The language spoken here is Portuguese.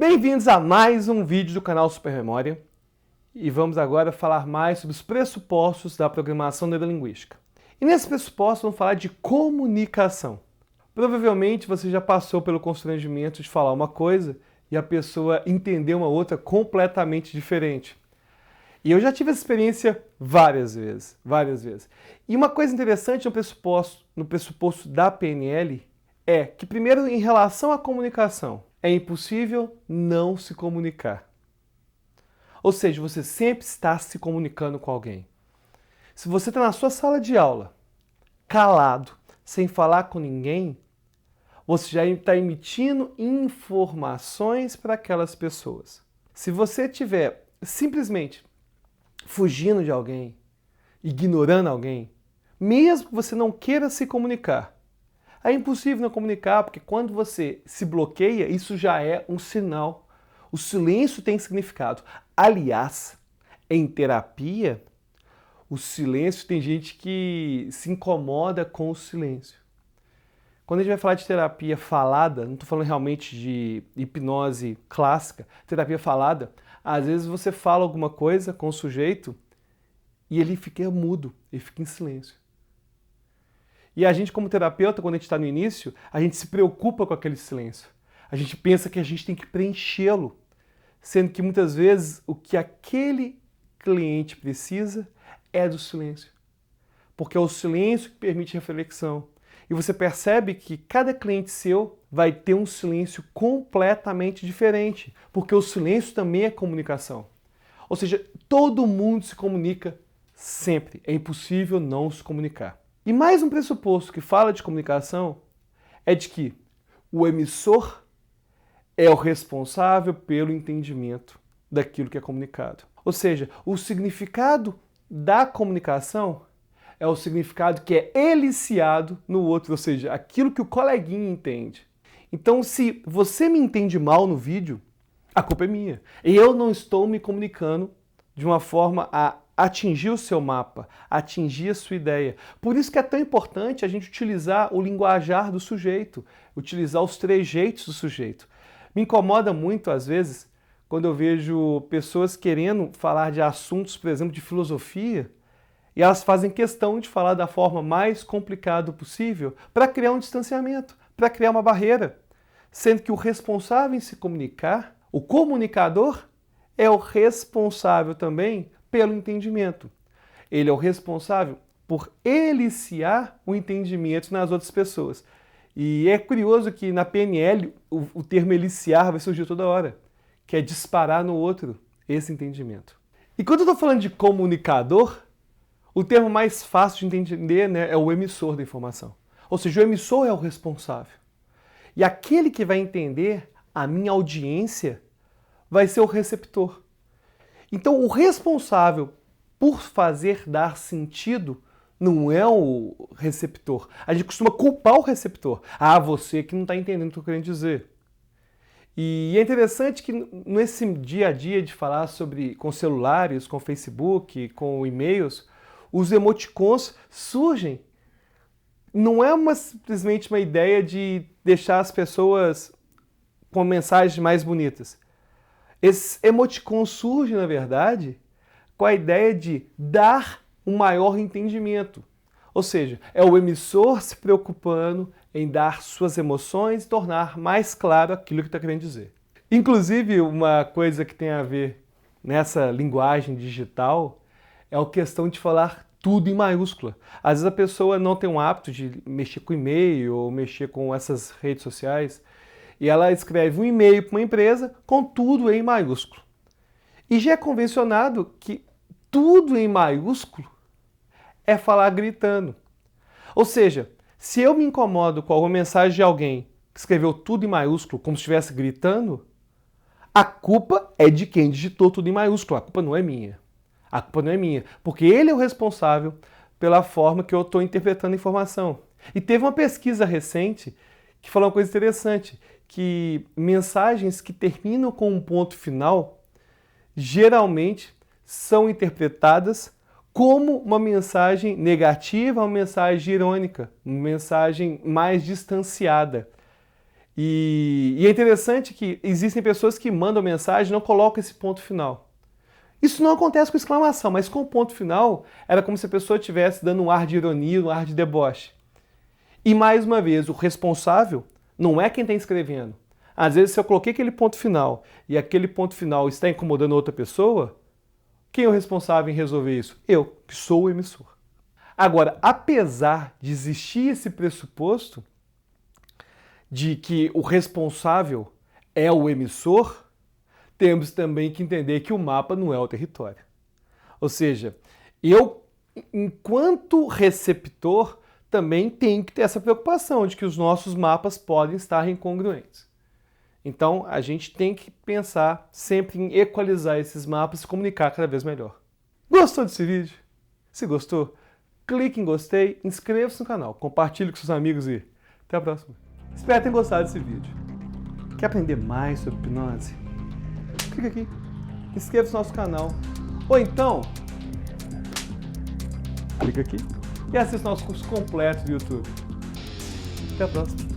Bem-vindos a mais um vídeo do canal Supermemória e vamos agora falar mais sobre os pressupostos da programação neurolinguística. E nesse pressuposto vamos falar de comunicação. Provavelmente você já passou pelo constrangimento de falar uma coisa e a pessoa entender uma outra completamente diferente. E eu já tive essa experiência várias vezes. E uma coisa interessante no pressuposto da PNL é que, primeiro, em relação à comunicação, é impossível não se comunicar. Ou seja, você sempre está se comunicando com alguém. Se você está na sua sala de aula, calado, sem falar com ninguém, você já está emitindo informações para aquelas pessoas. Se você estiver simplesmente fugindo de alguém, ignorando alguém, mesmo que você não queira se comunicar, é impossível não comunicar, porque quando você se bloqueia, isso já é um sinal. O silêncio tem significado. Aliás, em terapia, o silêncio, tem gente que se incomoda com o silêncio. Quando a gente vai falar de terapia falada, não estou falando realmente de hipnose clássica, terapia falada, às vezes você fala alguma coisa com o sujeito e ele fica mudo, ele fica em silêncio. E a gente, como terapeuta, quando a gente está no início, a gente se preocupa com aquele silêncio. A gente pensa que a gente tem que preenchê-lo, sendo que muitas vezes o que aquele cliente precisa é do silêncio. Porque é o silêncio que permite reflexão. E você percebe que cada cliente seu vai ter um silêncio completamente diferente, porque o silêncio também é comunicação. Ou seja, todo mundo se comunica sempre. É impossível não se comunicar. E mais um pressuposto que fala de comunicação é de que o emissor é o responsável pelo entendimento daquilo que é comunicado. Ou seja, o significado da comunicação é o significado que é eliciado no outro, ou seja, aquilo que o coleguinha entende. Então, se você me entende mal no vídeo, a culpa é minha. Eu não estou me comunicando de uma forma a atingir o seu mapa, atingir a sua ideia. Por isso que é tão importante a gente utilizar o linguajar do sujeito, utilizar os trejeitos do sujeito. Me incomoda muito, às vezes, quando eu vejo pessoas querendo falar de assuntos, por exemplo, de filosofia, e elas fazem questão de falar da forma mais complicada possível para criar um distanciamento, para criar uma barreira. Sendo que o responsável em se comunicar, o comunicador, é o responsável também pelo entendimento. Ele é o responsável por eliciar o entendimento nas outras pessoas. E é curioso que na PNL o termo eliciar vai surgir toda hora, que é disparar no outro esse entendimento. E quando eu estou falando de comunicador, o termo mais fácil de entender, né, é o emissor da informação. Ou seja, o emissor é o responsável. E aquele que vai entender a minha audiência vai ser o receptor. Então, o responsável por fazer dar sentido não é o receptor. A gente costuma culpar o receptor. Ah, você que não está entendendo o que eu estou querendo dizer. E é interessante que nesse dia a dia de falar com celulares, com Facebook, com e-mails, os emoticons surgem. Não é simplesmente uma ideia de deixar as pessoas com mensagens mais bonitas. Esses emoticons surgem, na verdade, com a ideia de dar um maior entendimento. Ou seja, é o emissor se preocupando em dar suas emoções e tornar mais claro aquilo que está querendo dizer. Inclusive, uma coisa que tem a ver nessa linguagem digital é a questão de falar tudo em maiúscula. Às vezes a pessoa não tem um hábito de mexer com e-mail ou mexer com essas redes sociais e ela escreve um e-mail para uma empresa com tudo em maiúsculo. E já é convencionado que tudo em maiúsculo é falar gritando. Ou seja, se eu me incomodo com alguma mensagem de alguém que escreveu tudo em maiúsculo, como se estivesse gritando, a culpa é de quem digitou tudo em maiúsculo, a culpa não é minha. A culpa não é minha, porque ele é o responsável pela forma que eu estou interpretando a informação. E teve uma pesquisa recente que falou uma coisa interessante, que mensagens que terminam com um ponto final geralmente são interpretadas como uma mensagem negativa, uma mensagem irônica, uma mensagem mais distanciada. E é interessante que existem pessoas que mandam mensagem e não colocam esse ponto final. Isso não acontece com exclamação, mas com o ponto final era como se a pessoa estivesse dando um ar de ironia, um ar de deboche. E mais uma vez, o responsável não é quem está escrevendo. Às vezes, se eu coloquei aquele ponto final e aquele ponto final está incomodando outra pessoa, quem é o responsável em resolver isso? Eu, que sou o emissor. Agora, apesar de existir esse pressuposto de que o responsável é o emissor, temos também que entender que o mapa não é o território. Ou seja, eu, enquanto receptor, também tenho que ter essa preocupação de que os nossos mapas podem estar incongruentes. Então, a gente tem que pensar sempre em equalizar esses mapas e comunicar cada vez melhor. Gostou desse vídeo? Se gostou, clique em gostei, inscreva-se no canal, compartilhe com seus amigos e até a próxima. Espero que tenham gostado desse vídeo. Quer aprender mais sobre hipnose? Clica aqui, inscreva-se no nosso canal. Ou então, clica aqui e assista nosso curso completo do YouTube. Até a próxima.